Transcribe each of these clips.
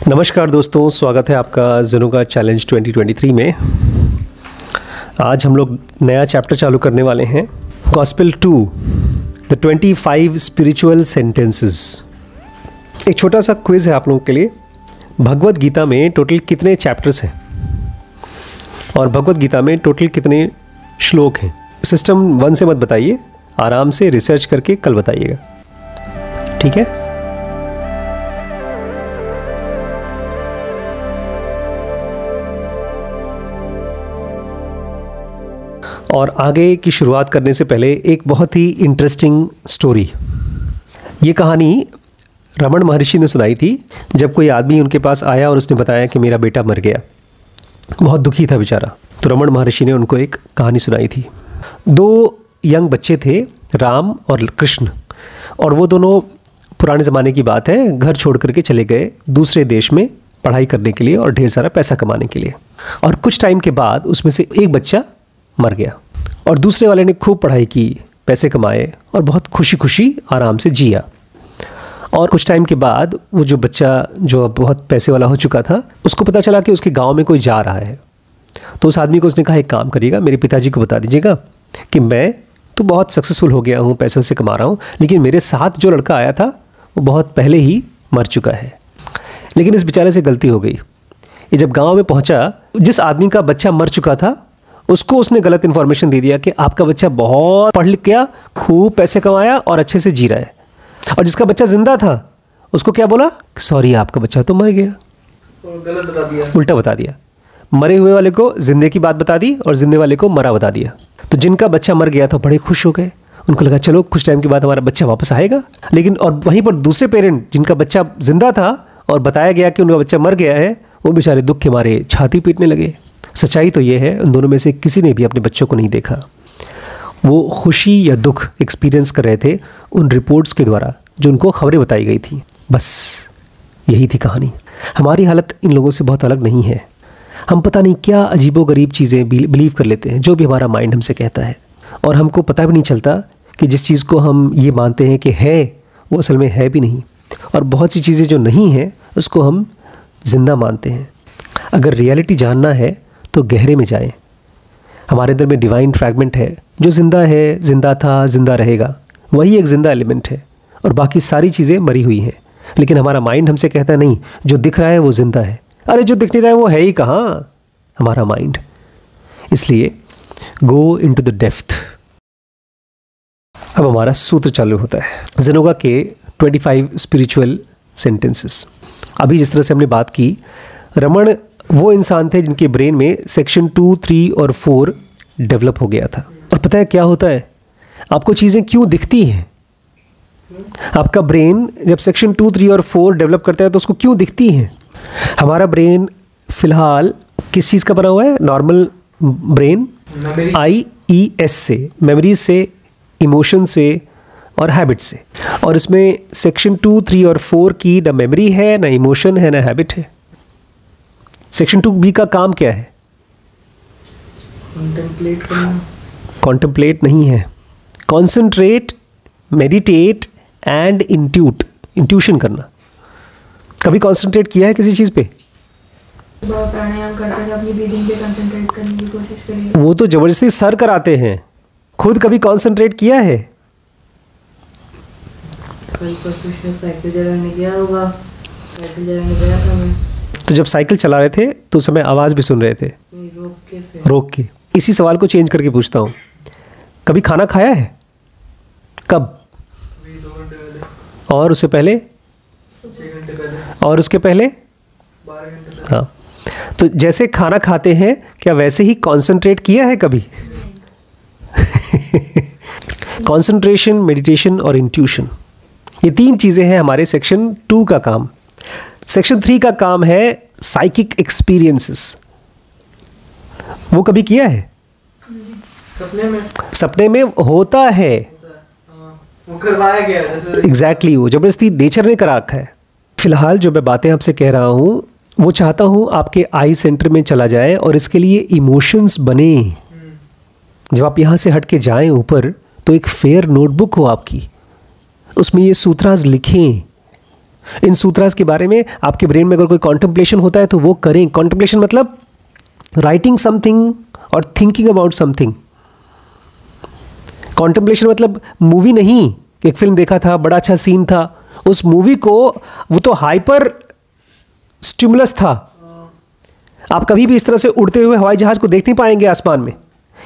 नमस्कार दोस्तों, स्वागत है आपका ज़ेनोगा चैलेंज 2023 में। आज हम लोग नया चैप्टर चालू करने वाले हैं, गॉस्पेल 2, द 25 स्पिरिचुअल सेंटेंसेस। एक छोटा सा क्विज है आप लोगों के लिए। भगवत गीता में टोटल कितने चैप्टर्स हैं और भगवत गीता में टोटल कितने श्लोक हैं? सिस्टम 1 से मत बताइए, आराम से रिसर्च करके कल बताइएगा, ठीक है? और आगे की शुरुआत करने से पहले एक बहुत ही इंटरेस्टिंग स्टोरी। ये कहानी रमण महर्षि ने सुनाई थी जब कोई आदमी उनके पास आया और उसने बताया कि मेरा बेटा मर गया। बहुत दुखी था बेचारा। तो रमण महर्षि ने उनको एक कहानी सुनाई थी। 2 यंग बच्चे थे, राम और कृष्ण, और वो दोनों पुराने ज़माने की बात है, घर छोड़ करके चले गए दूसरे देश में पढ़ाई करने के लिए और ढेर सारा पैसा कमाने के लिए। और कुछ टाइम के बाद उसमें से एक बच्चा मर गया और दूसरे वाले ने खूब पढ़ाई की, पैसे कमाए और बहुत खुशी खुशी आराम से जिया। और कुछ टाइम के बाद वो जो बच्चा जो बहुत पैसे वाला हो चुका था, उसको पता चला कि उसके गांव में कोई जा रहा है। तो उस आदमी को उसने कहा, एक काम करिएगा, मेरे पिताजी को बता दीजिएगा कि मैं तो बहुत सक्सेसफुल हो गया हूँ, पैसे वैसे कमा रहा हूँ, लेकिन मेरे साथ जो लड़का आया था वो बहुत पहले ही मर चुका है। लेकिन इस बेचारे से गलती हो गई। ये जब गाँव में पहुँचा, जिस आदमी का बच्चा मर चुका था उसको उसने गलत इन्फॉर्मेशन दे दिया कि आपका बच्चा बहुत पढ़ लिख गया, खूब पैसे कमाया और अच्छे से जी रहा है। और जिसका बच्चा जिंदा था उसको क्या बोला? सॉरी, आपका बच्चा तो मर गया। गलत बता दिया, उल्टा बता दिया। मरे हुए वाले को जिंदे की बात बता दी और जिंदे वाले को मरा बता दिया। तो जिनका बच्चा मर गया था बड़े खुश हो गए। उनको लगा चलो कुछ टाइम के बाद हमारा बच्चा वापस आएगा। लेकिन और वहीं पर दूसरे पेरेंट जिनका बच्चा जिंदा था और बताया गया कि उनका बच्चा मर गया है, वो बेचारे दुख के मारे छाती पीटने लगे। सच्चाई तो ये है, उन दोनों में से किसी ने भी अपने बच्चों को नहीं देखा। वो खुशी या दुख एक्सपीरियंस कर रहे थे उन रिपोर्ट्स के द्वारा जो उनको खबरें बताई गई थी। बस यही थी कहानी। हमारी हालत इन लोगों से बहुत अलग नहीं है। हम पता नहीं क्या अजीबोगरीब चीज़ें बिलीव कर लेते हैं, जो भी हमारा माइंड हमसे कहता है, और हमको पता भी नहीं चलता कि जिस चीज़ को हम ये मानते हैं कि है, वो असल में है भी नहीं। और बहुत सी चीज़ें जो नहीं हैं उसको हम जिंदा मानते हैं। अगर रियलिटी जानना है तो गहरे में जाएं। हमारे अंदर में डिवाइन फ्रैगमेंट है जो जिंदा है, जिंदा था, जिंदा रहेगा। वही एक जिंदा एलिमेंट है और बाकी सारी चीज़ें मरी हुई हैं। लेकिन हमारा माइंड हमसे कहता है नहीं, जो दिख रहा है वो जिंदा है। अरे जो दिख नहीं रहा है वो है ही कहाँ? हमारा माइंड। इसलिए गो इनटू द डेप्थ। अब हमारा सूत्र चालू होता है, ज़ेनोगा के 25 स्पिरिचुअल सेंटेंसेस। अभी जिस तरह से हमने बात की, रमण वो इंसान थे जिनके ब्रेन में सेक्शन 2, 3 और 4 डेवलप हो गया था। और पता है क्या होता है? आपको चीज़ें क्यों दिखती हैं? आपका ब्रेन जब सेक्शन 2, 3 और 4 डेवलप करता है तो उसको क्यों दिखती हैं? हमारा ब्रेन फिलहाल किस चीज़ का बना हुआ है? नॉर्मल ब्रेन, IES से, मेमोरीज से, इमोशन से और हैबिट से। और इसमें सेक्शन 2, 3 और 4 की ना मेमोरी है, ना इमोशन है, ना हैबिट है। सेक्शन 2B का काम क्या है? कॉन्टेम्पलेट करना। कॉन्टेम्पलेट नहीं है, कॉन्सेंट्रेट, मेडिटेट एंड इंट्यूशन करना। कभी कॉन्सेंट्रेट किया है किसी चीज़ पे? प्राणायाम करते हैं, अपनी ब्रीदिंग पे कंसंट्रेट करने की कोशिश करिए। वो तो जबरदस्ती सर कराते हैं। खुद कभी कॉन्सेंट्रेट किया है? कल परसों साइकिल चलाने गया होगा, साइकिल चलाने गया था मैं। तो जब साइकिल चला रहे थे तो उस समय आवाज़ भी सुन रहे थे? रोक के। इसी सवाल को चेंज करके पूछता हूँ, कभी खाना खाया है? कब? 2 घंटे पहले। और उससे पहले? 6 घंटे पहले। और उसके पहले? 12 घंटे पहले। हाँ। तो जैसे खाना खाते हैं, क्या वैसे ही कॉन्सेंट्रेट किया है कभी? कॉन्सेंट्रेशन, मेडिटेशन और इंट्यूशन, ये 3 चीज़ें हैं हमारे सेक्शन 2 का काम। सेक्शन 3 का काम है साइकिक एक्सपीरियंसेस। वो कभी किया है? सपने में। सपने में होता है। वो करवाया गया जैसे। एग्जैक्टली, वो जबरदस्ती नेचर ने करा रखा है। फिलहाल जो मैं बातें आपसे कह रहा हूँ वो चाहता हूँ आपके आई सेंटर में चला जाए और इसके लिए इमोशंस बने। जब आप यहाँ से हट के जाएं ऊपर तो एक फेयर नोटबुक हो आपकी, उसमें ये सूत्रास लिखें इन सूत्रास के बारे में आपके ब्रेन में अगर कोई कॉन्टेम्पलेशन होता है तो वो करें। कॉन्टेम्पलेशन मतलब राइटिंग समथिंग और थिंकिंग अबाउट समथिंग। कॉन्टेम्पलेशन मतलब मूवी नहीं, एक फिल्म देखा था, बड़ा अच्छा सीन था, उस मूवी को, वो तो हाइपर स्टिमुलस था। आप कभी भी इस तरह से उड़ते हुए हवाई जहाज को देख नहीं पाएंगे आसमान में,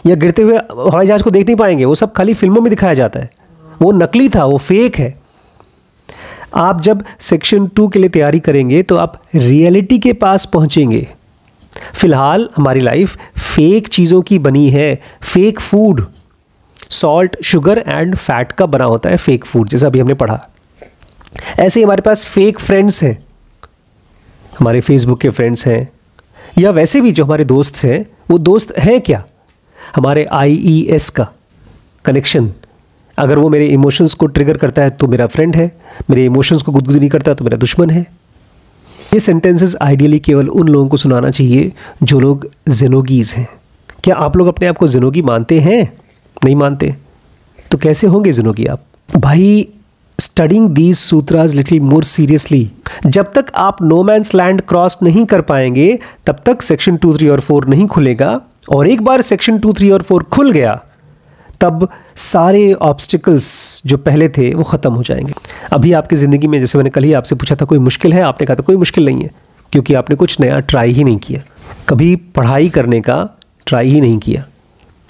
या गिरते हुए हवाई जहाज को देख नहीं पाएंगे। वो सब खाली फिल्मों में दिखाया जाता है, वो नकली था, वो फेक है। आप जब सेक्शन 2 के लिए तैयारी करेंगे तो आप रियलिटी के पास पहुंचेंगे। फिलहाल हमारी लाइफ फेक चीज़ों की बनी है। Fake food, salt, sugar and fat का बना होता है फेक फूड, जैसा अभी हमने पढ़ा। ऐसे ही हमारे पास फेक फ्रेंड्स हैं, हमारे फेसबुक के फ्रेंड्स हैं, या वैसे भी जो हमारे दोस्त हैं, वो दोस्त हैं क्या? हमारे IES का कनेक्शन। अगर वो मेरे इमोशंस को ट्रिगर करता है तो मेरा फ्रेंड है, मेरे इमोशंस को गुदगुदी नहीं करता तो मेरा दुश्मन है। ये सेंटेंसेस आइडियली केवल उन लोगों को सुनाना चाहिए जो लोग ज़ेनोगीज़ हैं। क्या आप लोग अपने आप को ज़ेनोगी मानते हैं? नहीं मानते तो कैसे होंगे ज़ेनोगी आप? भाई, studying these sutras little more seriously. जब तक आप नो मैंस लैंड क्रॉस नहीं कर पाएंगे तब तक सेक्शन 2, 3 और 4 नहीं खुलेगा। और एक बार सेक्शन 2, 3 और 4 खुल गया तब सारे ऑब्स्टिकल्स जो पहले थे वो ख़त्म हो जाएंगे। अभी आपकी ज़िंदगी में, जैसे मैंने कल ही आपसे पूछा था, कोई मुश्किल है? आपने कहा था कोई मुश्किल नहीं है, क्योंकि आपने कुछ नया ट्राई ही नहीं किया, कभी पढ़ाई करने का ट्राई ही नहीं किया।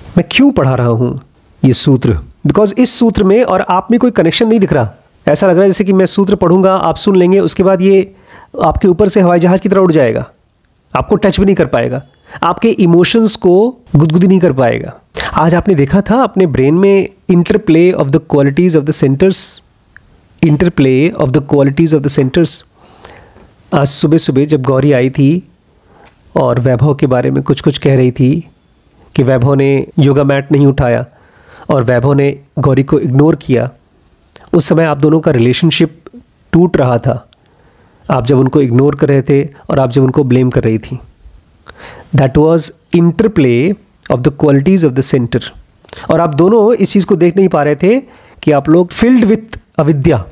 मैं क्यों पढ़ा रहा हूँ ये सूत्र? बिकॉज इस सूत्र में और आप में कोई कनेक्शन नहीं दिख रहा। ऐसा लग रहा है जैसे कि मैं सूत्र पढ़ूंगा, आप सुन लेंगे, उसके बाद ये आपके ऊपर से हवाई जहाज़ की तरह उड़ जाएगा, आपको टच भी नहीं कर पाएगा, आपके इमोशंस को गुदगुदी नहीं कर पाएगा। आज आपने देखा था अपने ब्रेन में interplay of the qualities of the centres, interplay of the qualities of the centres. आज सुबह सुबह जब गौरी आई थी और वैभव के बारे में कुछ कुछ कह रही थी कि वैभव ने योगा मैट नहीं उठाया और वैभव ने गौरी को इग्नोर किया, उस समय आप दोनों का रिलेशनशिप टूट रहा था। आप जब उनको इग्नोर कर रहे थे और आप जब उनको ब्लेम कर रही थी, that was interplay of the qualities of the centre. और आप दोनों इस चीज़ को देख नहीं पा रहे थे कि आप लोग फिल्ड विथ अविद्या,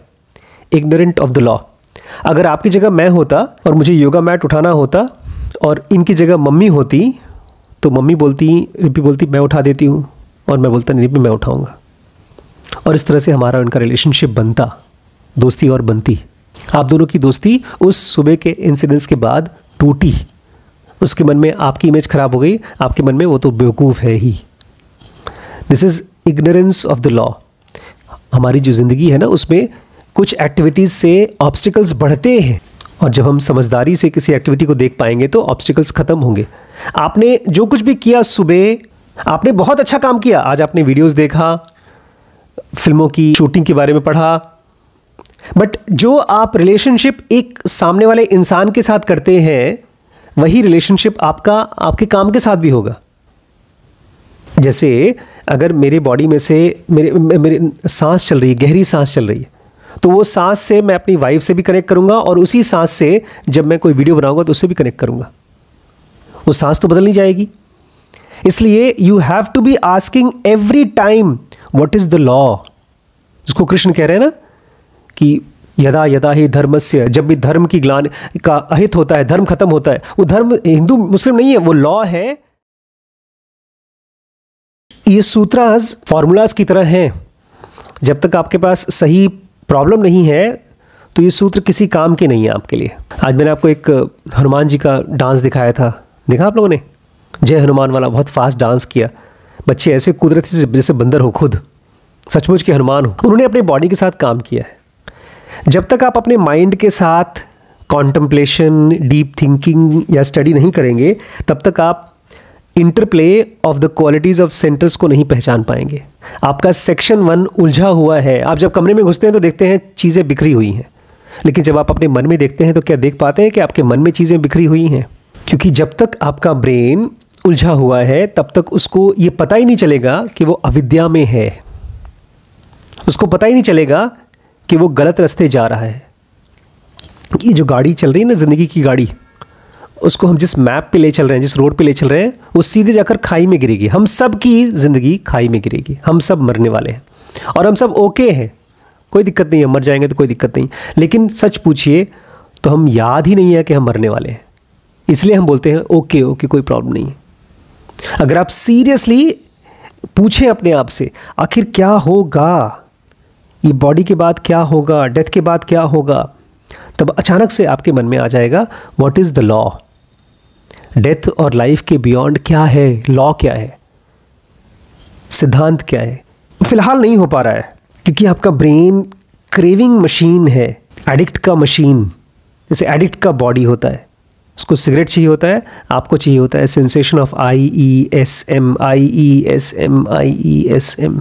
इग्नोरेंट ऑफ द लॉ। अगर आपकी जगह मैं होता और मुझे योगा मैट उठाना होता और इनकी जगह मम्मी होती, तो मम्मी बोलती, रिपी बोलती मैं उठा देती हूँ, और मैं बोलता नहीं रिपी मैं उठाऊँगा। और इस तरह से हमारा उनका रिलेशनशिप बनता, दोस्ती और बनती। आप दोनों की दोस्ती उस सुबह के इंसिडेंट्स के बाद टूटी। उसके मन में आपकी इमेज खराब हो गई, आपके मन में वो तो बेवकूफ़ है ही। This is ignorance of the law. हमारी जो ज़िंदगी है ना, उसमें कुछ एक्टिविटीज़ से ऑब्स्टिकल्स बढ़ते हैं, और जब हम समझदारी से किसी एक्टिविटी को देख पाएंगे तो ऑब्स्टिकल्स ख़त्म होंगे। आपने जो कुछ भी किया सुबह, आपने बहुत अच्छा काम किया। आज आपने वीडियोस देखा, फिल्मों की शूटिंग के बारे में पढ़ा, बट जो आप रिलेशनशिप एक सामने वाले इंसान के साथ करते हैं, वही रिलेशनशिप आपका आपके काम के साथ भी होगा। जैसे अगर मेरे बॉडी में से मेरे सांस चल रही है, गहरी सांस चल रही है, तो वो सांस से मैं अपनी वाइफ से भी कनेक्ट करूंगा, और उसी सांस से जब मैं कोई वीडियो बनाऊंगा तो उससे भी कनेक्ट करूंगा। वो सांस तो बदल नहीं जाएगी। इसलिए you have to be asking every time what is the law. जिसको कृष्ण कह रहे हैं ना कि यदा यदा ही धर्मस्य, जब भी धर्म की ग्लानि का अहित होता है, धर्म खत्म होता है। वो धर्म हिंदू मुस्लिम नहीं है, वो लॉ है। ये सूत्रास फॉर्मूलाज की तरह हैं। जब तक आपके पास सही प्रॉब्लम नहीं है तो ये सूत्र किसी काम के नहीं है आपके लिए। आज मैंने आपको एक हनुमान जी का डांस दिखाया था, देखा आप लोगों ने? जय हनुमान वाला बहुत फास्ट डांस किया। बच्चे ऐसे कूद रहे थे जैसे बंदर हो, खुद सचमुच के हनुमान हो। उन्होंने अपने बॉडी के साथ काम किया है। जब तक आप अपने माइंड के साथ कॉन्टेम्पलेशन, डीप थिंकिंग या स्टडी नहीं करेंगे, तब तक आप interplay of the qualities of centres को नहीं पहचान पाएंगे। आपका सेक्शन 1 उलझा हुआ है। आप जब कमरे में घुसते हैं तो देखते हैं चीज़ें बिखरी हुई हैं, लेकिन जब आप अपने मन में देखते हैं तो क्या देख पाते हैं कि आपके मन में चीज़ें बिखरी हुई हैं? क्योंकि जब तक आपका ब्रेन उलझा हुआ है तब तक उसको ये पता ही नहीं चलेगा कि वो अविद्या में है। उसको पता ही नहीं चलेगा कि वो गलत रास्ते जा रहा है। ये जो गाड़ी चल रही है ना, ज़िंदगी की गाड़ी, उसको हम जिस मैप पे ले चल रहे हैं, जिस रोड पे ले चल रहे हैं, वो सीधे जाकर खाई में गिरेगी। हम सब की ज़िंदगी खाई में गिरेगी। हम सब मरने वाले हैं और हम सब ओके हैं। कोई दिक्कत नहीं है, मर जाएंगे तो कोई दिक्कत नहीं। लेकिन सच पूछिए तो हम याद ही नहीं है कि हम मरने वाले हैं, इसलिए हम बोलते हैं ओके ओके कोई प्रॉब्लम नहीं है। अगर आप सीरियसली पूछें अपने आप से आखिर क्या होगा, ये बॉडी के बाद क्या होगा, डेथ के बाद क्या होगा, तब अचानक से आपके मन में आ जाएगा what is the law, death और लाइफ के बियॉन्ड क्या है, लॉ क्या है, सिद्धांत क्या है। फिलहाल नहीं हो पा रहा है क्योंकि आपका ब्रेन क्रेविंग मशीन है, एडिक्ट का मशीन। जैसे एडिक्ट का बॉडी होता है, उसको सिगरेट चाहिए होता है, आपको चाहिए होता है sensation of IESM IESM IESM।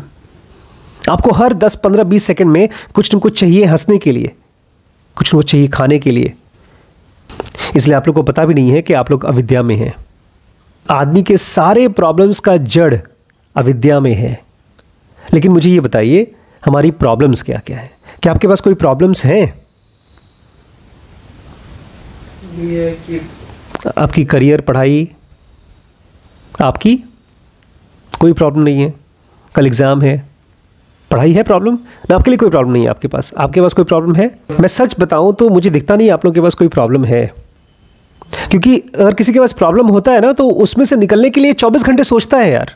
आपको हर 10 15 20 सेकंड में कुछ न कुछ चाहिए हंसने के लिए, कुछ न कुछ चाहिए खाने के लिए। इसलिए आप लोग को पता भी नहीं है कि आप लोग अविद्या में हैं। आदमी के सारे प्रॉब्लम्स का जड़ अविद्या में है। लेकिन मुझे ये बताइए हमारी प्रॉब्लम्स क्या क्या है? क्या आपके पास कोई प्रॉब्लम्स हैं? ये कि आपकी करियर, पढ़ाई, आपकी कोई प्रॉब्लम नहीं है? कल एग्ज़ाम है, पढ़ाई है प्रॉब्लम ना? आपके लिए कोई प्रॉब्लम नहीं है आपके पास? आपके पास कोई प्रॉब्लम है? मैं सच बताऊं तो मुझे दिखता नहीं आप लोगों के पास कोई प्रॉब्लम है, क्योंकि अगर किसी के पास प्रॉब्लम होता है ना तो उसमें से निकलने के लिए 24 घंटे सोचता है यार।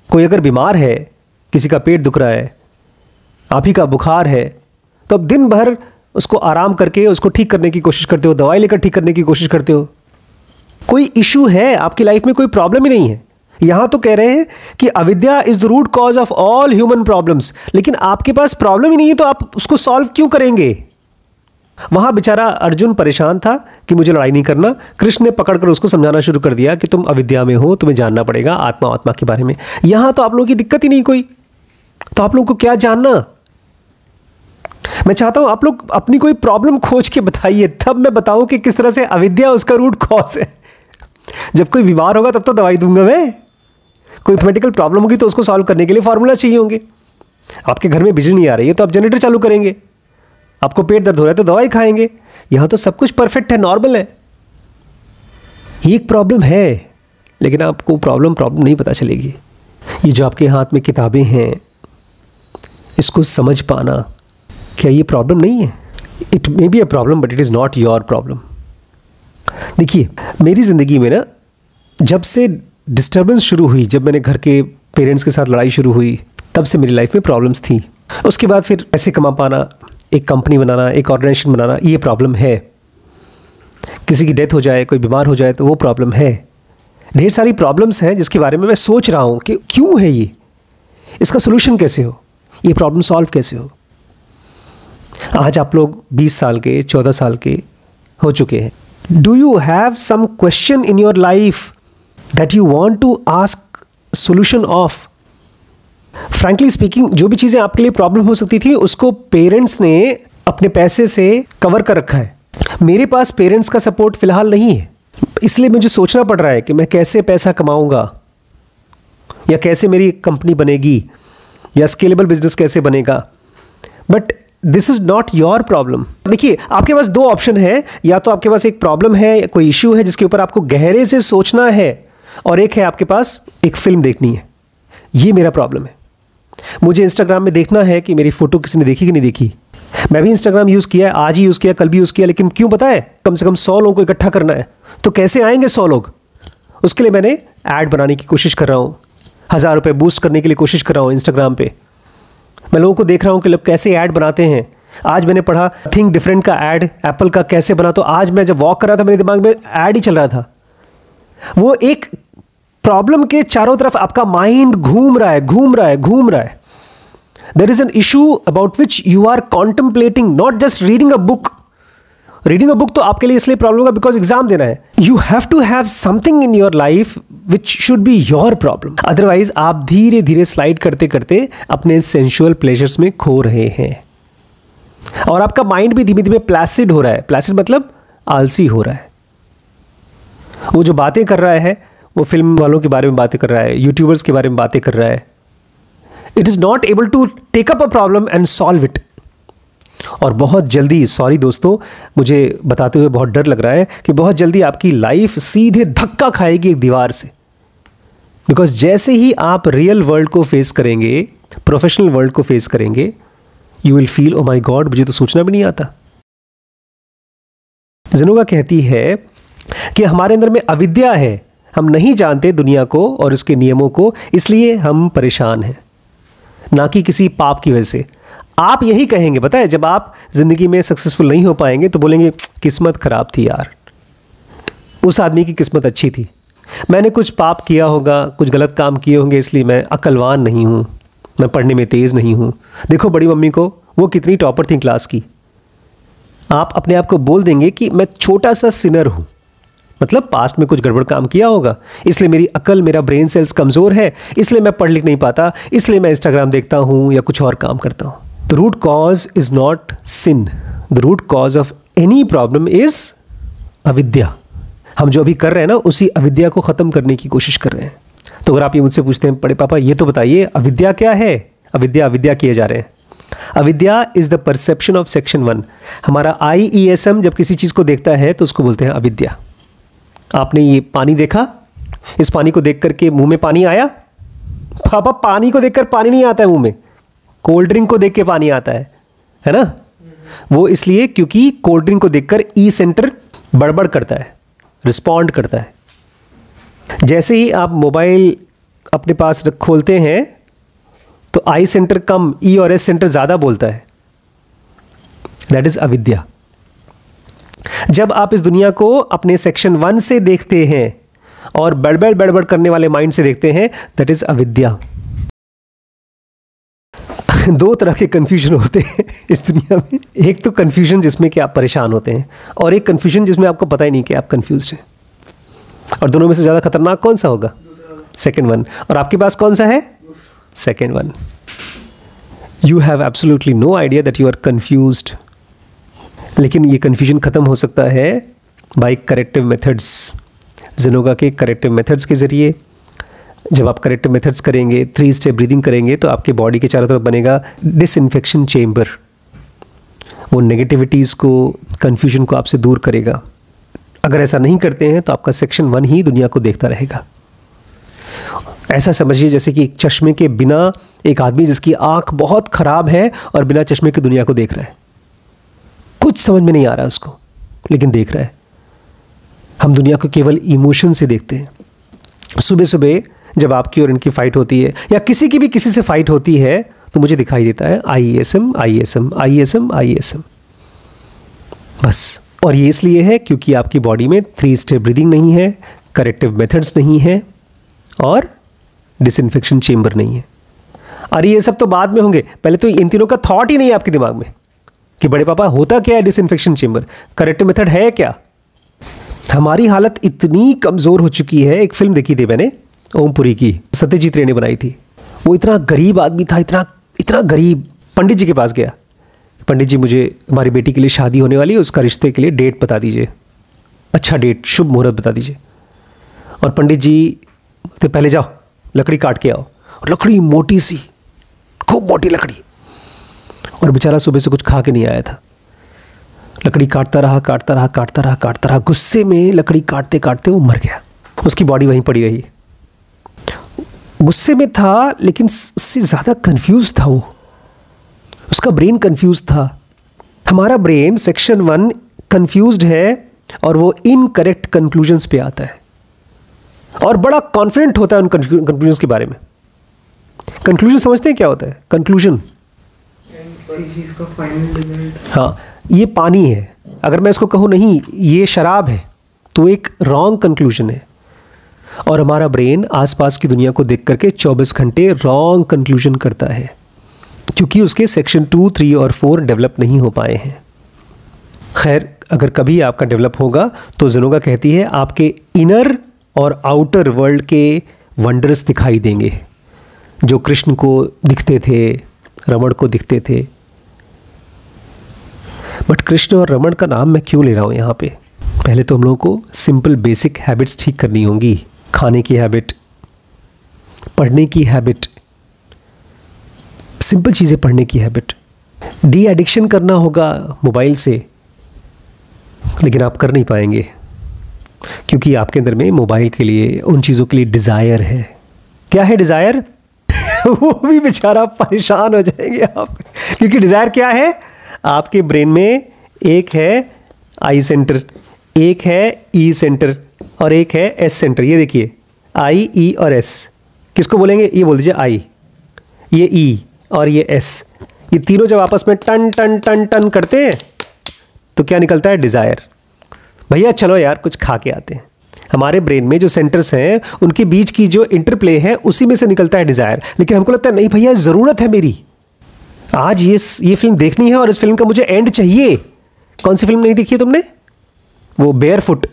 कोई अगर बीमार है, किसी का पेट दुख रहा है, आप ही का बुखार है, तो अब दिन भर उसको आराम करके उसको ठीक करने की कोशिश करते हो, दवाई लेकर ठीक करने की कोशिश करते हो। कोई इशू है आपकी लाइफ में, कोई प्रॉब्लम ही नहीं है। यहां तो कह रहे हैं कि अविद्या is the root cause of all human problems, लेकिन आपके पास प्रॉब्लम ही नहीं है तो आप उसको सॉल्व क्यों करेंगे? वहां बेचारा अर्जुन परेशान था कि मुझे लड़ाई नहीं करना, कृष्ण ने पकड़कर उसको समझाना शुरू कर दिया कि तुम अविद्या में हो, तुम्हें जानना पड़ेगा आत्मा आत्मा के बारे में। यहां तो आप लोगों की दिक्कत ही नहीं कोई, तो आप लोगों को क्या जानना? मैं चाहता हूं आप लोग अपनी कोई प्रॉब्लम खोज के बताइए, तब मैं बताऊं कि किस तरह से अविद्या उसका रूट कॉज है। जब कोई बीमार होगा तब तो दवाई दूंगा मैं। कोई मैथमेटिकल प्रॉब्लम होगी तो उसको सॉल्व करने के लिए फॉर्मूला चाहिए होंगे। आपके घर में बिजली नहीं आ रही है तो आप जनरेटर चालू करेंगे, आपको पेट दर्द हो रहा है तो दवाई खाएंगे। यहां तो सब कुछ परफेक्ट है, नॉर्मल है। एक प्रॉब्लम है लेकिन आपको प्रॉब्लम नहीं पता चलेगी। ये जो आपके हाथ में किताबें हैं, इसको समझ पाना, क्या ये प्रॉब्लम नहीं है? It may be a problem but it is not your problem. देखिए मेरी ज़िंदगी में ना जब से डिस्टर्बेंस शुरू हुई, जब मैंने घर के पेरेंट्स के साथ लड़ाई शुरू हुई, तब से मेरी लाइफ में प्रॉब्लम्स थी। उसके बाद फिर पैसे कमा पाना, एक कंपनी बनाना, एक ऑर्गेनाइजेशन बनाना, ये प्रॉब्लम है। किसी की डेथ हो जाए, कोई बीमार हो जाए तो वो प्रॉब्लम है। ढेर सारी प्रॉब्लम्स हैं जिसके बारे में मैं सोच रहा हूँ कि क्यों है ये, इसका सोल्यूशन कैसे हो, ये प्रॉब्लम सॉल्व कैसे हो। आज आप लोग 20 साल के, 14 साल के हो चुके हैं। Do you have some question in your life that you want to ask solution of? Frankly speaking, जो भी चीज़ें आपके लिए प्रॉब्लम हो सकती थी उसको पेरेंट्स ने अपने पैसे से कवर कर रखा है। मेरे पास पेरेंट्स का सपोर्ट फिलहाल नहीं है, इसलिए मुझे सोचना पड़ रहा है कि मैं कैसे पैसा कमाऊंगा, या कैसे मेरी कंपनी बनेगी, या स्केलेबल बिजनेस कैसे बनेगा। But this is not your problem. देखिए आपके पास दो ऑप्शन है, या तो आपके पास एक प्रॉब्लम है, कोई इश्यू है जिसके ऊपर आपको गहरे से सोचना है, और एक है आपके पास एक फिल्म देखनी है। ये मेरा प्रॉब्लम है। मुझे इंस्टाग्राम में देखना है कि मेरी फोटो किसी ने देखी कि नहीं देखी। मैं भी इंस्टाग्राम यूज़ किया है, आज ही यूज़ किया, कल भी यूज़ किया, लेकिन क्यों पता है? कम से कम 100 लोगों को इकट्ठा करना है। तो कैसे आएंगे 100 लोग? उसके लिए मैंने ऐड बनाने की कोशिश कर रहा हूँ, 1000 रुपये बूस्ट करने के लिए कोशिश कर रहा हूँ इंस्टाग्राम पे। मैं लोगों को देख रहा हूँ कि लोग कैसे ऐड बनाते हैं। आज मैंने पढ़ा थिंक डिफरेंट का ऐड एप्पल का कैसे बना, तो आज मैं जब वॉक कर रहा था मेरे दिमाग में ऐड ही चल रहा था। वो एक प्रॉब्लम के चारों तरफ आपका माइंड घूम रहा है। There is an issue about which you are contemplating, not just reading a book. Reading a book तो आपके लिए इसलिए प्रॉब्लम होगा बिकॉज एग्जाम देना है। You have to have something in your life which should be your problem. Otherwise आप धीरे धीरे स्लाइड करते करते अपने सेंशुअल प्लेजर्स में खो रहे हैं, और आपका माइंड भी धीमे धीमे प्लासिड हो रहा है। प्लासिड मतलब आलसी हो रहा है। वो जो बातें कर रहा है, वो फिल्म वालों के बारे में बातें कर रहा है, यूट्यूबर्स के बारे में बातें कर रहा है। It is not able to take up a problem and solve it. और बहुत जल्दी, सॉरी दोस्तों, मुझे बताते हुए बहुत डर लग रहा है कि बहुत जल्दी आपकी लाइफ सीधे धक्का खाएगी एक दीवार से। बिकॉज जैसे ही आप रियल वर्ल्ड को फेस करेंगे, प्रोफेशनल वर्ल्ड को फेस करेंगे, you will feel oh my God, मुझे तो सोचना भी नहीं आता। ज़ेनोगा कहती है कि हमारे अंदर में अविद्या है, हम नहीं जानते दुनिया को और उसके नियमों को, इसलिए हम परेशान हैं, ना कि किसी पाप की वजह से। आप यही कहेंगे, पता है, जब आप ज़िंदगी में सक्सेसफुल नहीं हो पाएंगे तो बोलेंगे किस्मत ख़राब थी यार, उस आदमी की किस्मत अच्छी थी, मैंने कुछ पाप किया होगा, कुछ गलत काम किए होंगे, इसलिए मैं अक्लवान नहीं हूँ, मैं पढ़ने में तेज़ नहीं हूँ। देखो बड़ी मम्मी को, वो कितनी टॉपर थी क्लास की। आप अपने आप को बोल देंगे कि मैं छोटा सा सिनर हूँ, मतलब पास्ट में कुछ गड़बड़ काम किया होगा, इसलिए मेरी अकल, मेरा ब्रेन सेल्स कमज़ोर है, इसलिए मैं पढ़ लिख नहीं पाता, इसलिए मैं इंस्टाग्राम देखता हूँ या कुछ और काम करता हूँ। The root cause is not sin, the root cause of any problem is अविद्या। हम जो अभी कर रहे हैं ना, उसी अविद्या को ख़त्म करने की कोशिश कर रहे हैं। तो अगर आप ये मुझसे पूछते हैं, बड़े पापा ये तो बताइए अविद्या क्या है, अविद्या किए जा रहे हैं। अविद्या is the perception of section 1। हमारा IESM जब किसी चीज़ को देखता है तो उसको बोलते हैं अविद्या। आपने ये पानी देखा, इस पानी को देख करके मुंह में पानी आया? पापा पानी को देखकर पानी नहीं आता है मुंह में, कोल्ड ड्रिंक को देख के पानी आता है ना? वो इसलिए क्योंकि कोल्ड ड्रिंक को देखकर ई सेंटर बड़बड़ करता है, रिस्पॉन्ड करता है। जैसे ही आप मोबाइल अपने पास खोलते हैं तो आई सेंटर कम, ई और एस सेंटर ज़्यादा बोलता है। दैट इज़ अविद्या। जब आप इस दुनिया को अपने सेक्शन 1 से देखते हैं और बड़बड़ करने वाले माइंड से देखते हैं, दैट इज़ अविद्या। दो तरह के कन्फ्यूजन होते हैं इस दुनिया में। एक तो कन्फ्यूजन जिसमें कि आप परेशान होते हैं, और एक कन्फ्यूजन जिसमें आपको पता ही नहीं कि आप कन्फ्यूज्ड हैं। और दोनों में से ज़्यादा खतरनाक कौन सा होगा? Second one. और आपके पास कौन सा है? Second one. You have absolutely no idea that you are confused. लेकिन ये कन्फ्यूजन ख़त्म हो सकता है बाय करेक्टिव मेथड्स, ज़ेनोगा के करेक्टिव मेथड्स के ज़रिए। जब आप करेक्टिव मेथड्स करेंगे, 3 स्टेप ब्रीदिंग करेंगे, तो आपके बॉडी के चारों तरफ बनेगा डिसइंफेक्शन चेम्बर। वो नेगेटिविटीज़ को, कन्फ्यूजन को आपसे दूर करेगा। अगर ऐसा नहीं करते हैं तो आपका सेक्शन 1 ही दुनिया को देखता रहेगा। ऐसा समझिए जैसे कि एक चश्मे के बिना एक आदमी जिसकी आंख बहुत ख़राब है और बिना चश्मे की दुनिया को देख रहा है, कुछ समझ में नहीं आ रहा उसको, लेकिन देख रहा है। हम दुनिया को केवल इमोशन से देखते हैं। सुबह सुबह जब आपकी और इनकी फ़ाइट होती है, या किसी की भी किसी से फ़ाइट होती है, तो मुझे दिखाई देता है IESM IESM IESM IESM, बस। और ये इसलिए है क्योंकि आपकी बॉडी में 3 स्टेप ब्रीदिंग नहीं है, करेक्टिव मेथड्स नहीं है और डिसइंफेक्शन चेम्बर नहीं है। अरे ये सब तो बाद में होंगे, पहले तो इन तीनों का थॉट ही नहीं है आपके दिमाग में कि बड़े पापा होता क्या है डिसइंफेक्शन चेम्बर, करेक्टिव मेथड है क्या। हमारी हालत इतनी कमज़ोर हो चुकी है। एक फिल्म देखी थी मैंने, ओमपुरी की, सत्यजीत रे ने बनाई थी। वो इतना गरीब आदमी था, इतना गरीब। पंडित जी के पास गया, पंडित जी मुझे हमारी बेटी के लिए शादी होने वाली है, उसका रिश्ते के लिए डेट बता दीजिए, अच्छा डेट, शुभ मुहूर्त बता दीजिए। और पंडित जी तो पहले जाओ लकड़ी काट के आओ। और लकड़ी मोटी सी, खूब मोटी लकड़ी, और बेचारा सुबह से कुछ खा के नहीं आया था। लकड़ी काटता रहा। गुस्से में लकड़ी काटते काटते वो मर गया। उसकी बॉडी वहीं पड़ी रही। गुस्से में था लेकिन उससे ज़्यादा कंफ्यूज था वो, उसका ब्रेन कंफ्यूज था। हमारा ब्रेन सेक्शन 1 कंफ्यूज्ड है और वो इनकरेक्ट कंक्लूजन्स पे आता है और बड़ा कॉन्फिडेंट होता है उन कंक्लूजन्स के बारे में। कंक्लूजन समझते हैं क्या होता है? कंक्लूजन, हाँ, ये पानी है। अगर मैं इसको कहूँ नहीं ये शराब है, तो एक रॉन्ग कंक्लूजन है। और हमारा ब्रेन आसपास की दुनिया को देख करके 24 घंटे रॉन्ग कंक्लूजन करता है, क्योंकि उसके सेक्शन 2, 3 और 4 डेवलप नहीं हो पाए हैं। खैर, अगर कभी आपका डेवलप होगा तो ज़ेनोगा कहती है आपके इनर और आउटर वर्ल्ड के वंडर्स दिखाई देंगे, जो कृष्ण को दिखते थे, रमण को दिखते थे। बट कृष्ण और रमण का नाम मैं क्यों ले रहा हूँ यहाँ पे? पहले तो हम लोगों को सिंपल बेसिक हैबिट्स ठीक करनी होंगी। खाने की हैबिट, पढ़ने की हैबिट, सिंपल चीज़ें पढ़ने की हैबिट। डी एडिक्शन करना होगा मोबाइल से, लेकिन आप कर नहीं पाएंगे क्योंकि आपके अंदर में मोबाइल के लिए, उन चीज़ों के लिए डिज़ायर है। क्या है डिज़ायर? वो भी बेचारा परेशान हो जाएंगे आप, क्योंकि डिज़ायर क्या है, आपके ब्रेन में एक है आई सेंटर, एक है ई सेंटर और एक है एस सेंटर। ये देखिए आई, ई और एस, किसको बोलेंगे, ये बोल दीजिए आई, ये ई और ये एस, ये तीनों जब आपस में टन टन टन टन करते हैं तो क्या निकलता है, डिज़ायर। भैया चलो यार कुछ खा के आते हैं। हमारे ब्रेन में जो सेंटर्स हैं उनके बीच की जो इंटरप्ले है उसी में से निकलता है डिज़ायर। लेकिन हमको लगता है नहीं भैया ज़रूरत है मेरी, आज ये फिल्म देखनी है और इस फिल्म का मुझे एंड चाहिए। कौन सी फिल्म नहीं देखी है तुमने, वो बेयरफुट,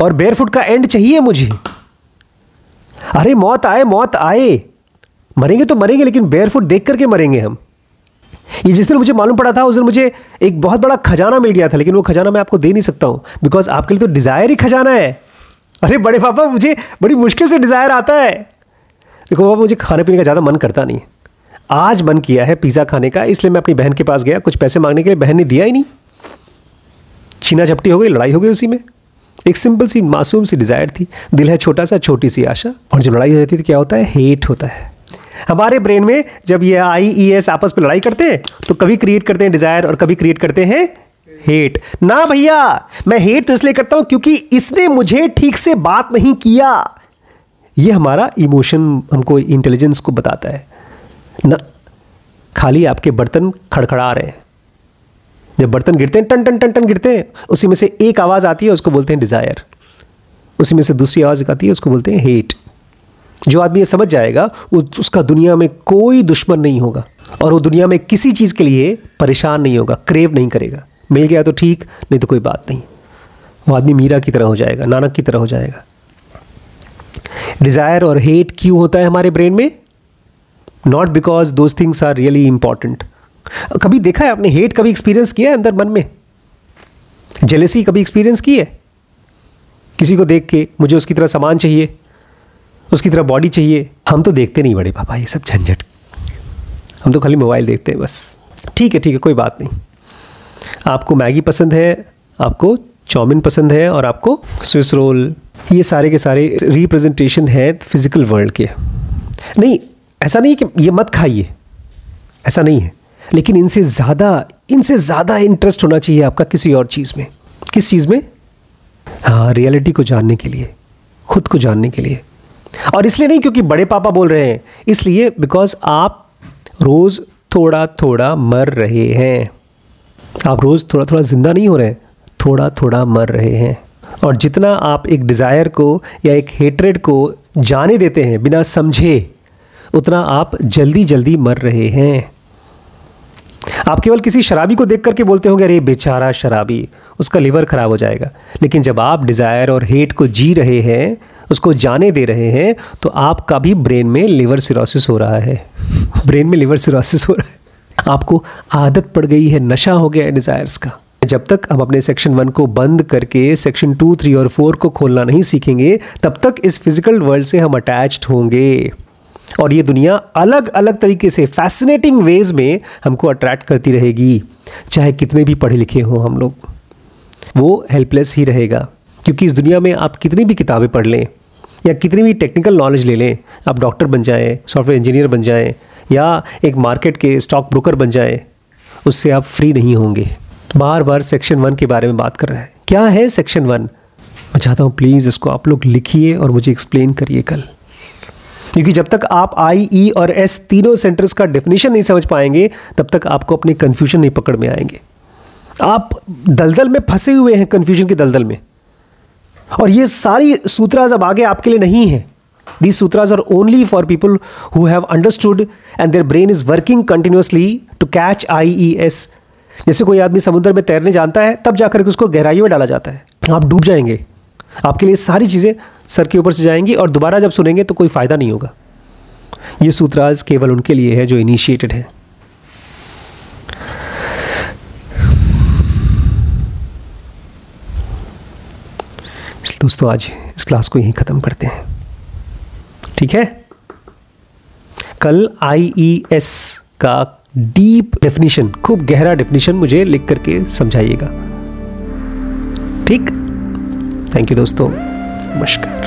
और बेयरफुट का एंड चाहिए मुझे। अरे मौत आए, मरेंगे तो मरेंगे, लेकिन बेयरफुट देख करके मरेंगे हम। ये जिस दिन मुझे मालूम पड़ा था उस दिन मुझे एक बहुत बड़ा खजाना मिल गया था, लेकिन वो खजाना मैं आपको दे नहीं सकता हूँ, बिकॉज आपके लिए तो डिज़ायर ही खजाना है। अरे बड़े पापा मुझे बड़ी मुश्किल से डिज़ायर आता है। देखो पापा मुझे खाने पीने का ज़्यादा मन करता नहीं, आज मन किया है पिज़्ज़ा खाने का, इसलिए मैं अपनी बहन के पास गया कुछ पैसे मांगने के लिए, बहन ने दिया ही नहीं, छीना झपटी हो गई, लड़ाई हो गई उसी में। एक सिंपल सी मासूम सी डिज़ायर थी, दिल है छोटा सा, छोटी सी आशा, और जब लड़ाई हो जाती है तो क्या होता है, हेट होता है। हमारे ब्रेन में जब ये आई ई एस आपस में लड़ाई करते हैं तो कभी क्रिएट करते हैं डिज़ायर और कभी क्रिएट करते हैं हेट। ना भैया, मैं हेट तो इसलिए करता हूं क्योंकि इसने मुझे ठीक से बात नहीं किया। ये हमारा इमोशन हमको, इंटेलिजेंस को बताता है ना। खाली आपके बर्तन खड़खड़ा रहे हैं, जब बर्तन गिरते हैं टन टन टन टन गिरते हैं, उसी में से एक आवाज़ आती है उसको बोलते हैं डिज़ायर, उसी में से दूसरी आवाज़ आती है उसको बोलते हैं हेट। जो आदमी ये समझ जाएगा उसका दुनिया में कोई दुश्मन नहीं होगा और वो दुनिया में किसी चीज़ के लिए परेशान नहीं होगा, क्रेव नहीं करेगा। मिल गया तो ठीक, नहीं तो कोई बात नहीं। वो आदमी मीरा की तरह हो जाएगा, नानक की तरह हो जाएगा। डिज़ायर और हेट क्यों होता है हमारे ब्रेन में? Not because those things are really important. कभी देखा है आपने, हेट कभी एक्सपीरियंस किया है अंदर मन में? जेलेसी कभी एक्सपीरियंस की है? किसी को देख के मुझे उसकी तरह सामान चाहिए, उसकी तरह बॉडी चाहिए। हम तो देखते नहीं बड़े पापा ये सब झंझट, हम तो खाली मोबाइल देखते हैं बस। ठीक है कोई बात नहीं। आपको मैगी पसंद है, आपको चाउमीन पसंद है और आपको स्विस रोल, ये सारे के सारे रिप्रेजेंटेशन है फिजिकल वर्ल्ड के। नहीं, ऐसा नहीं कि ये मत खाइए, ऐसा नहीं है, लेकिन इनसे ज़्यादा इंटरेस्ट होना चाहिए आपका किसी और चीज़ में। किस चीज़ में? हाँ, रियलिटी को जानने के लिए, खुद को जानने के लिए। और इसलिए नहीं क्योंकि बड़े पापा बोल रहे हैं, इसलिए बिकॉज आप रोज़ थोड़ा थोड़ा मर रहे हैं। आप रोज़ थोड़ा थोड़ा ज़िंदा नहीं हो रहे हैं, थोड़ा थोड़ा मर रहे हैं। और जितना आप एक डिज़ायर को या एक हेट्रेड को जाने देते हैं बिना समझे, उतना आप जल्दी जल्दी मर रहे हैं। आप केवल किसी शराबी को देख करके बोलते होंगे अरे बेचारा शराबी, उसका लिवर खराब हो जाएगा। लेकिन जब आप डिज़ायर और हेट को जी रहे हैं, उसको जाने दे रहे हैं, तो आपका भी ब्रेन में लिवर सिरोसिस हो रहा है। ब्रेन में लिवर सिरोसिस हो रहा है, आपको आदत पड़ गई है, नशा हो गया है डिज़ायर्स का। जब तक हम अपने सेक्शन 1 को बंद करके सेक्शन 2, 3 और 4 को खोलना नहीं सीखेंगे, तब तक इस फिजिकल वर्ल्ड से हम अटैच्ड होंगे और ये दुनिया अलग अलग तरीके से फैसिनेटिंग वेज में हमको अट्रैक्ट करती रहेगी। चाहे कितने भी पढ़े लिखे हों हम लोग, वो हेल्पलेस ही रहेगा। क्योंकि इस दुनिया में आप कितनी भी किताबें पढ़ लें या कितनी भी टेक्निकल नॉलेज ले लें, आप डॉक्टर बन जाएं, सॉफ्टवेयर इंजीनियर बन जाएं या एक मार्केट के स्टॉक ब्रोकर बन जाएं, उससे आप फ्री नहीं होंगे। बार बार सेक्शन 1 के बारे में बात कर रहा है। क्या है सेक्शन 1? मैं चाहता हूँ प्लीज़ इसको आप लोग लिखिए और मुझे एक्सप्लेन करिए कल, क्योंकि जब तक आप आई, ई और एस तीनों सेंटर्स का डेफिनेशन नहीं समझ पाएंगे, तब तक आपको अपने कन्फ्यूजन नहीं पकड़ में आएंगे। आप दलदल में फंसे हुए हैं, कन्फ्यूजन के दलदल में। और ये सारी सूत्रास अब आगे आपके लिए नहीं है। These sutras are only for people who have understood and their brain is working continuously to catch IES. जैसे कोई आदमी समुद्र में तैरने जानता है, तब जाकर के उसको गहराई में डाला जाता है। आप डूब जाएंगे, आपके लिए सारी चीज़ें सर के ऊपर से जाएंगी और दोबारा जब सुनेंगे तो कोई फ़ायदा नहीं होगा। ये सूत्रास केवल उनके लिए है जो इनिशिएटेड है। दोस्तों, आज इस क्लास को यहीं ख़त्म करते हैं, ठीक है? कल IES का डीप डेफिनेशन, खूब गहरा डेफिनेशन मुझे लिख करके समझाइएगा, ठीक? थैंक यू दोस्तों, नमस्कार।